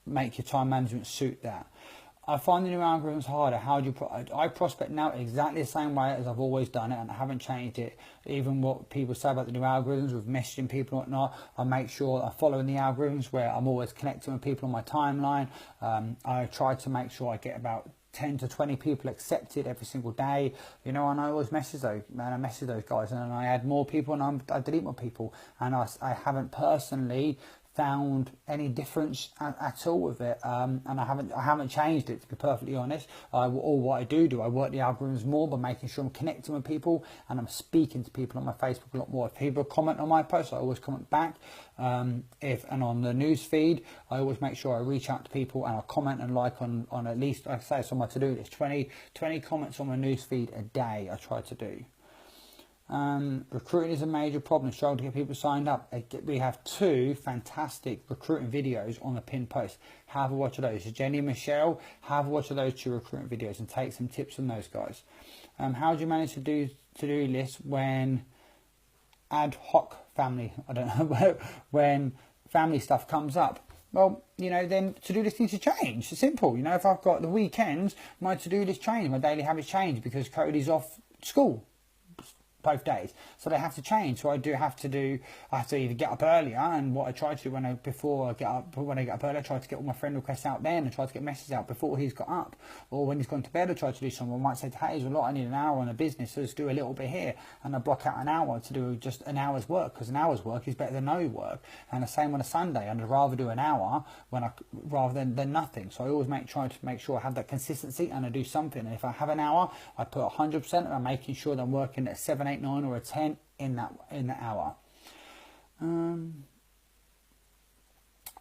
make your time management suit that. I find the new algorithms harder. How do you... I prospect now exactly the same way as I've always done it, and I haven't changed it. Even what people say about the new algorithms with messaging people and whatnot, I make sure I'm following the algorithms where I'm always connecting with people on my timeline. I try to make sure I get about 10 to 20 people accepted every single day, and I always message those guys, and I add more people and I delete more people, and I haven't personally found any difference at all with it, and I haven't changed it, to be perfectly honest. Or what I do, I work the algorithms more by making sure I'm connecting with people and I'm speaking to people on my Facebook a lot more. If people comment on my posts, I always comment back. And on the news feed, I always make sure I reach out to people and I comment and like on at least, like I say, it's on my to-do list, 20 comments on my news feed a day I try to do. Recruiting is a major problem. Struggle to get people signed up. We have 2 fantastic recruiting videos on the pinned post. Have a watch of those. Jenny and Michelle, have a watch of those 2 recruiting videos and take some tips from those guys. How do you manage to do to-do lists when ad hoc family? I don't know when family stuff comes up. Well, then to-do list needs to change. It's simple. If I've got the weekends, my to-do list change, my daily habits change because Cody's off school both days, so they have to change. So I have to either get up earlier, and what I try to do when I get up early, I try to get all my friend requests out then and try to get messages out before he's got up, or when he's gone to bed I try to do something. I might say to Hazel, look, I need an hour on a business, so let's do a little bit here, and I block out an hour to do just an hour's work, because an hour's work is better than no work. And the same on a Sunday, I'd rather do an hour rather than nothing. So I always try to make sure I have that consistency and I do something. And if I have an hour, I put 100%, and I'm making sure that I'm working at 7, 8, 9 or a 10 in that hour.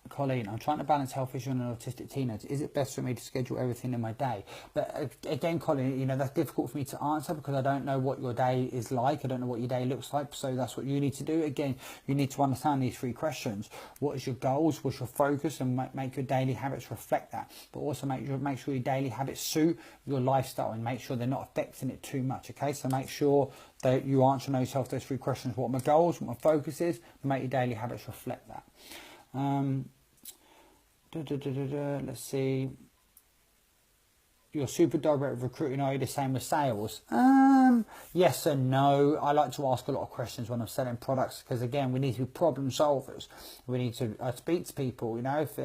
Colleen, I'm trying to balance health issues and an autistic teenager. Is it best for me to schedule everything in my day? But again, Colleen, that's difficult for me to answer because I don't know what your day is like. I don't know what your day looks like. So that's what you need to do. Again, you need to understand these 3 questions. What is your goals? What's your focus? And make your daily habits reflect that. But also make sure your daily habits suit your lifestyle and make sure they're not affecting it too much. Okay, so make sure that you answer yourself those 3 questions. What are my goals? What my focus is? Make your daily habits reflect that. Let's see. You're super direct with recruiting. Are you the same with sales? Yes and no. I like to ask a lot of questions when I'm selling products because, again, we need to be problem solvers. We need to speak to people. If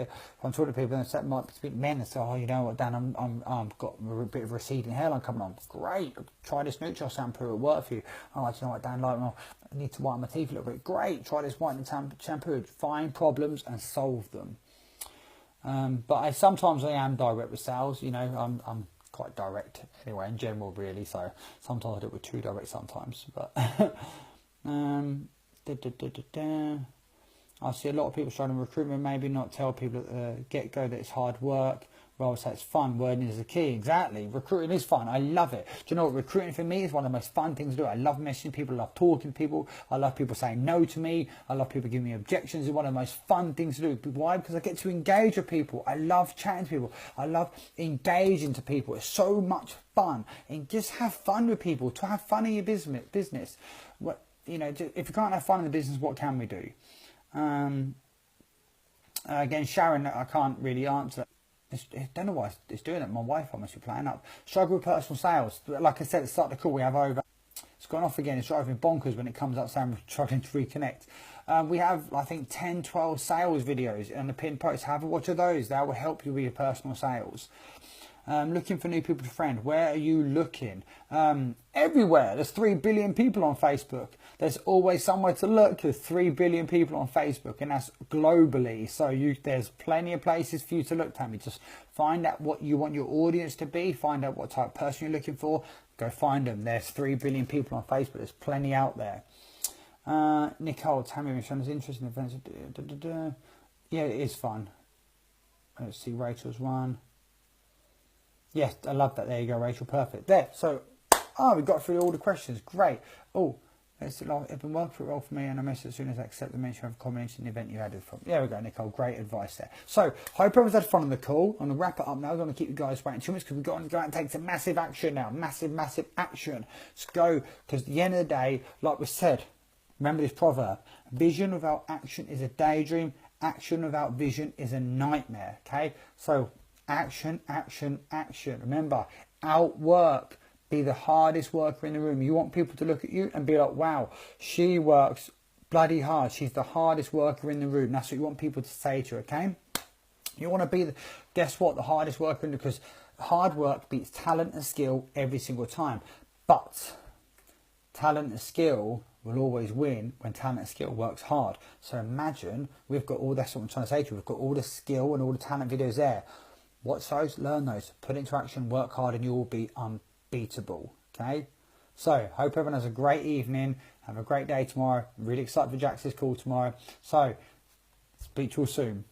I'm talking to people and I might speak to men and say, oh, you know what, Dan, I've got a bit of receding hairline coming on. Great. Try this neutral shampoo. It'll work for you. Oh, you know what, Dan, I need to whiten my teeth a little bit. Great. Try this whitening shampoo. Find problems and solve them. But sometimes I am direct with sales. You know, I'm quite direct anyway in general, really. So sometimes I do it with too direct sometimes. But da, da, da, da, da. I see a lot of people struggling with recruitment. Maybe not tell people at the get-go that it's hard work. Rather say it's fun. Wording is the key. Exactly. Recruiting is fun. I love it. Do you know what? Recruiting for me is one of the most fun things to do. I love messaging people. I love talking to people. I love people saying no to me. I love people giving me objections. It's one of the most fun things to do. Why? Because I get to engage with people. I love chatting to people. I love engaging to people. It's so much fun. And just have fun with people. To have fun in your business. What, you know, if you can't have fun in the business, what can we do? Again, Sharon, I can't really answer. I don't know why it's doing it. My Wi-Fi must be playing up. Struggle with personal sales. Like I said at the start of the call, we have over. It's gone off again. It's driving bonkers when it comes up saying we're struggling to reconnect. We have, I think, 10, 12 sales videos on the pinned post. Have a watch of those. That will help you with your personal sales. Looking for new people to friend. Where are you looking? Everywhere. There's 3 billion people on Facebook. There's always somewhere to look. There's 3 billion people on Facebook, and that's globally. So there's plenty of places for you to look, Tammy. Just find out what you want your audience to be. Find out what type of person you're looking for. Go find them. There's 3 billion people on Facebook. There's plenty out there. Nicole, Tammy, Michelle is interested in events. Yeah, it is fun. Let's see, Rachel's one. Yes, I love that. There you go, Rachel. Perfect. There. So, we got through all the questions. Great. Oh, it's been working well for me, and I message as soon as I accept the mention of comments in the event you added from. There we go, Nicole. Great advice there. So, hope everyone's had fun on the call. I'm going to wrap it up now. I'm going to keep you guys waiting 2 minutes because we've got to go out and take some massive action now. Massive, massive action. Let's go. Because at the end of the day, like we said, remember this proverb: vision without action is a daydream. Action without vision is a nightmare. Okay? So, action, action, action. Remember, outwork. Be the hardest worker in the room. You want people to look at you and be like, wow, she works bloody hard. She's the hardest worker in the room. That's what you want people to say to you, okay? You want to be, guess what, the hardest worker in the, because hard work beats talent and skill every single time. But talent and skill will always win when talent and skill works hard. So imagine we've got all, that's what I'm trying to say to you, we've got all the skill and all the talent videos there. Watch those, learn those, put it into action, work hard, and you will be unbeatable. Okay? So, hope everyone has a great evening. Have a great day tomorrow. I'm really excited for Jax's call tomorrow. So, speak to you all soon.